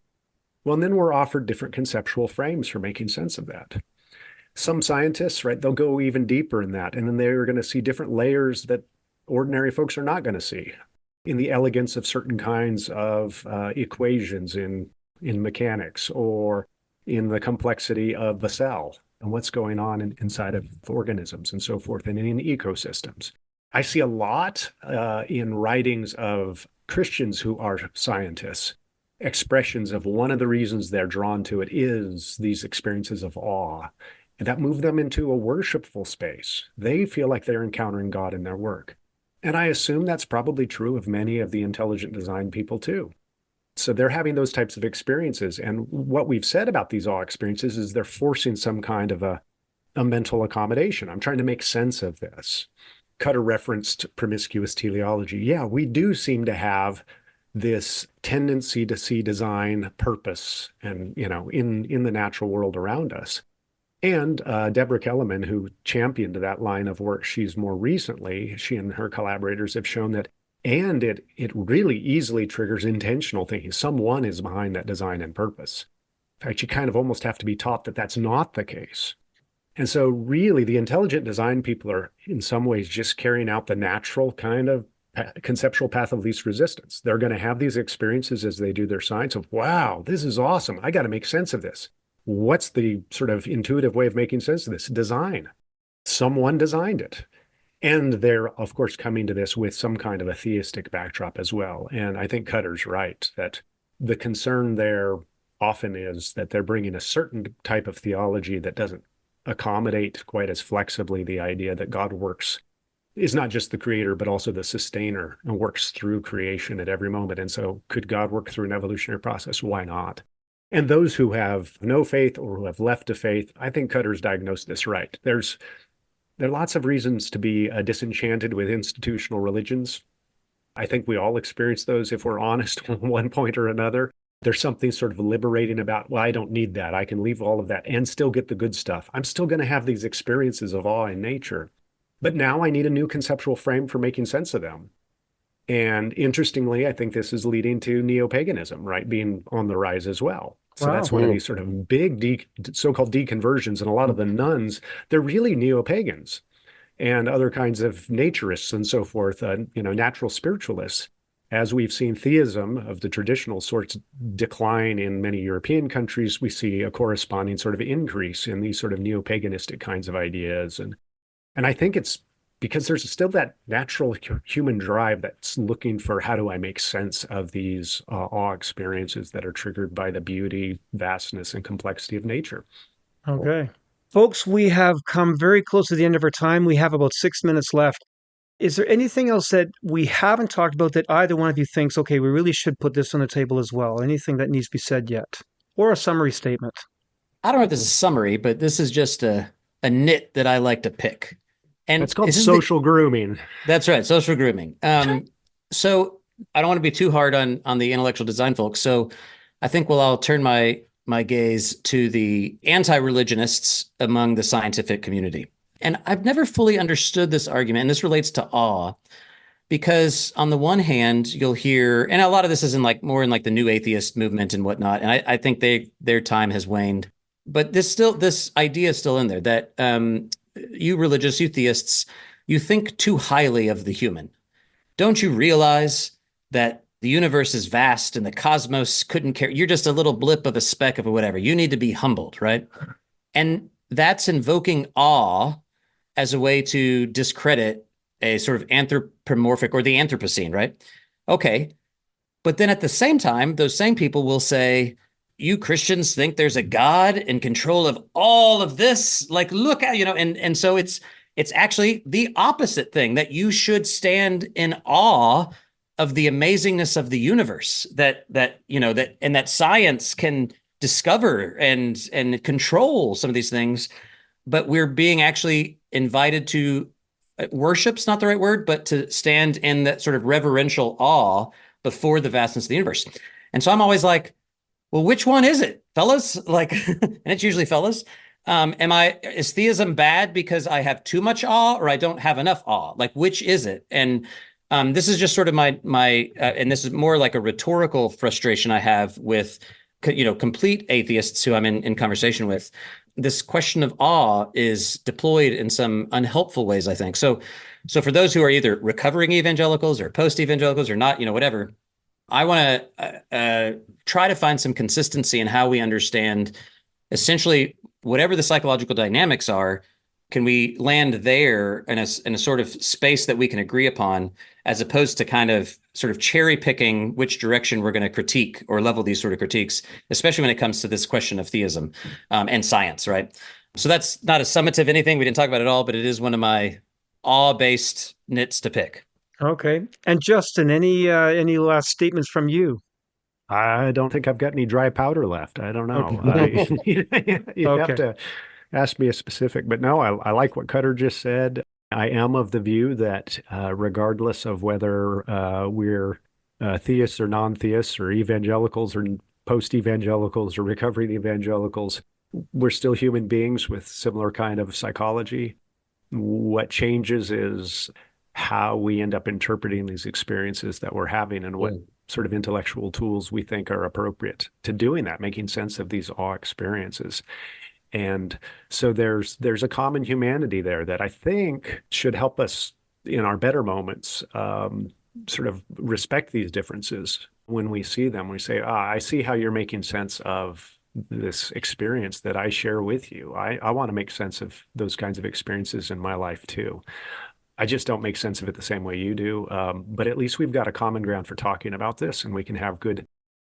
Speaker 4: Well, and then we're offered different conceptual frames for making sense of that. Some scientists, right, they'll go even deeper in that, and then they're going to see different layers that ordinary folks are not going to see in the elegance of certain kinds of equations in mechanics, or in the complexity of the cell and what's going on inside of organisms and so forth, and in ecosystems. I see a lot in writings of Christians who are scientists, expressions of one of the reasons they're drawn to it is these experiences of awe. And that move them into a worshipful space. They feel like they're encountering God in their work. And I assume that's probably true of many of the intelligent design people too. So they're having those types of experiences. And what we've said about these awe experiences is they're forcing some kind of a mental accommodation. I'm trying to make sense of this. Kutter referenced promiscuous teleology. Yeah, we do seem to have this tendency to see design purpose and, in the natural world around us. And Deborah Kellerman, who championed that line of work, she's more recently, she and her collaborators have shown that, and it really easily triggers intentional thinking. Someone is behind that design and purpose. In fact, you kind of almost have to be taught that that's not the case. And so really the intelligent design people are in some ways just carrying out the natural kind of conceptual path of least resistance. They're going to have these experiences as they do their science of, wow, this is awesome. I got to make sense of this. What's the sort of intuitive way of making sense of this? Design. Someone designed it. And they're, of course, coming to this with some kind of a theistic backdrop as well. And I think Cutter's right that the concern there often is that they're bringing a certain type of theology that doesn't accommodate quite as flexibly the idea that God works, is not just the creator, but also the sustainer, and works through creation at every moment. And so could God work through an evolutionary process? Why not? And those who have no faith or who have left the faith, I think Cutter's diagnosed this right. There are lots of reasons to be disenchanted with institutional religions. I think we all experience those if we're honest on one point or another. There's something sort of liberating about, well, I don't need that. I can leave all of that and still get the good stuff. I'm still going to have these experiences of awe in nature. But now I need a new conceptual frame for making sense of them. And interestingly, I think this is leading to neo-paganism, right, being on the rise as well. So that's one of these sort of big so-called deconversions. And a lot of the nuns, they're really neo-pagans, and other kinds of naturists and so forth, natural spiritualists. As we've seen theism of the traditional sorts decline in many European countries, we see a corresponding sort of increase in these sort of neo-paganistic kinds of ideas. And I think it's because there's still that natural human drive that's looking for, how do I make sense of these awe experiences that are triggered by the beauty, vastness, and complexity of nature.
Speaker 1: Okay. Folks, we have come very close to the end of our time. We have about 6 minutes left. Is there anything else that we haven't talked about that either one of you thinks, okay, we really should put this on the table as well? Anything that needs to be said yet? Or a summary statement?
Speaker 3: I don't know if this is a summary, but this is just a nit that I like to pick. And
Speaker 4: it's called social grooming.
Speaker 3: That's right, social grooming. So I don't want to be too hard on the intellectual design folks. So I think I'll turn my gaze to the anti-religionists among the scientific community. And I've never fully understood this argument, and this relates to awe, because on the one hand, you'll hear, and a lot of this is in like more in like the new atheist movement and whatnot, and I think their time has waned. But this idea is still in there that you religious, you theists, you think too highly of the human. Don't you realize that the universe is vast and the cosmos couldn't care? You're just a little blip of a speck of whatever. You need to be humbled, right? And that's invoking awe as a way to discredit a sort of anthropomorphic or the Anthropocene, right? Okay. But then at the same time, those same people will say, you Christians think there's a God in control of all of this. Like, look at, and so it's actually the opposite thing, that you should stand in awe of the amazingness of the universe, that and that science can discover and control some of these things, but we're being actually invited to worship's not the right word, but to stand in that sort of reverential awe before the vastness of the universe. And so I'm always like, well, which one is it, fellas? Like, and it's usually fellas. Is theism bad because I have too much awe or I don't have enough awe? Like, which is it? And this is just sort of and this is more like a rhetorical frustration I have with, complete atheists who I'm in conversation with. This question of awe is deployed in some unhelpful ways, I think. So for those who are either recovering evangelicals or post-evangelicals or not, whatever, I want to try to find some consistency in how we understand essentially whatever the psychological dynamics are. Can we land there in a sort of space that we can agree upon, as opposed to kind of sort of cherry picking which direction we're going to critique or level these sort of critiques, especially when it comes to this question of theism and science, right? So that's not a summative anything. We didn't talk about it all, but it is one of my awe-based nits to pick.
Speaker 1: Okay. And Justin, any last statements from you?
Speaker 4: I don't think I've got any dry powder left. I don't know.
Speaker 1: Okay.
Speaker 4: You'd have
Speaker 1: Okay.
Speaker 4: to ask me a specific, but no, I like what Cutter just said. I am of the view that regardless of whether we're theists or non-theists or evangelicals or post-evangelicals or recovering evangelicals, we're still human beings with similar kind of psychology. What changes is how we end up interpreting these experiences that we're having and what sort of intellectual tools we think are appropriate to doing that, making sense of these awe experiences. And so there's a common humanity there that I think should help us in our better moments sort of respect these differences when we see them. We say, I see how you're making sense of this experience that I share with you. I want to make sense of those kinds of experiences in my life too. I just don't make sense of it the same way you do. But at least we've got a common ground for talking about this, and we can have good,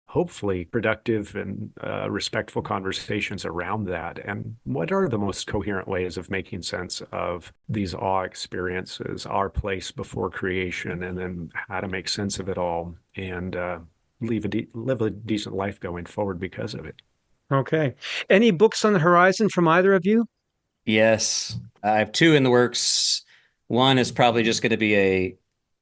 Speaker 4: hopefully productive and respectful conversations around that. And what are the most coherent ways of making sense of these awe experiences, our place before creation, and then how to make sense of it all and live a decent life going forward because of it.
Speaker 1: Okay. Any books on the horizon from either of you?
Speaker 3: Yes, I have two in the works. One is probably just going to be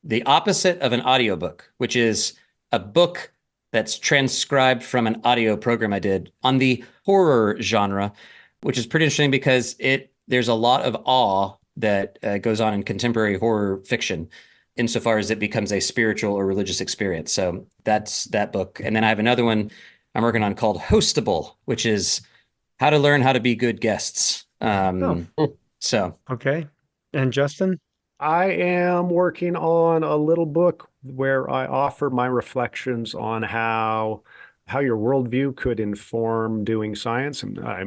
Speaker 3: the opposite of an audiobook, which is a book that's transcribed from an audio program I did on the horror genre, which is pretty interesting because there's a lot of awe that goes on in contemporary horror fiction insofar as it becomes a spiritual or religious experience. So that's that book. And then I have another one I'm working on called Hostable, which is how to learn how to be good guests. So
Speaker 1: Okay. And Justin?
Speaker 4: I am working on a little book where I offer my reflections on how your worldview could inform doing science. And I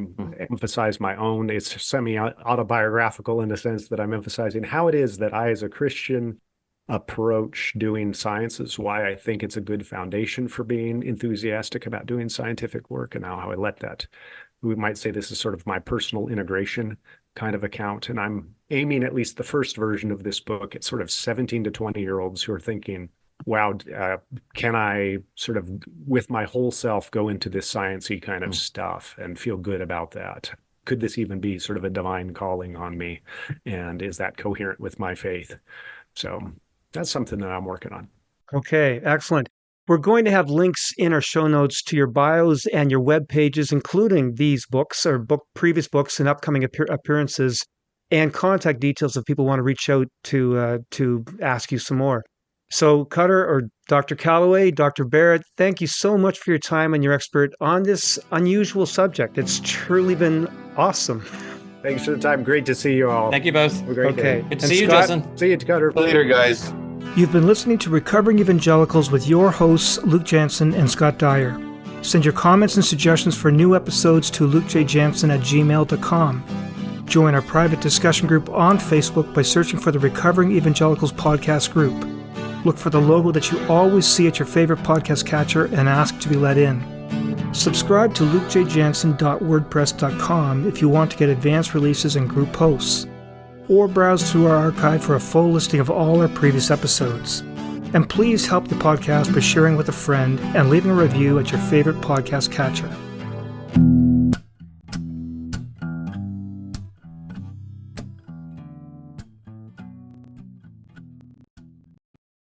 Speaker 4: emphasize my own, it's semi-autobiographical in the sense that I'm emphasizing how it is that I, as a Christian, approach doing science, is why I think it's a good foundation for being enthusiastic about doing scientific work, and how I let that, we might say this is sort of my personal integration kind of account. And I'm aiming at least the first version of this book at sort of 17 to 20-year-olds who are thinking, wow, can I sort of with my whole self go into this science-y kind of stuff and feel good about that? Could this even be sort of a divine calling on me? And is that coherent with my faith? So that's something that I'm working on.
Speaker 1: Okay, excellent. We're going to have links in our show notes to your bios and your web pages, including these books or previous books and upcoming appearances, and contact details if people want to reach out to ask you some more. So, Kutter or Dr. Callaway, Dr. Barrett, thank you so much for your time and your expert on this unusual subject. It's truly been awesome.
Speaker 4: Thanks for the time. Great to see you all.
Speaker 3: Thank you both.
Speaker 4: Have a great day.
Speaker 3: Good to
Speaker 1: And
Speaker 3: see you,
Speaker 1: Scott?
Speaker 3: Justin.
Speaker 4: See you, Cutter.
Speaker 2: Later, guys.
Speaker 1: You've been listening to Recovering Evangelicals with your hosts, Luke Jansen and Scott Dyer. Send your comments and suggestions for new episodes to lukejjansen@gmail.com. Join our private discussion group on Facebook by searching for the Recovering Evangelicals podcast group. Look for the logo that you always see at your favorite podcast catcher and ask to be let in. Subscribe to lukejjansen.wordpress.com if you want to get advanced releases and group posts, or browse through our archive for a full listing of all our previous episodes. And please help the podcast by sharing with a friend and leaving a review at your favorite podcast catcher.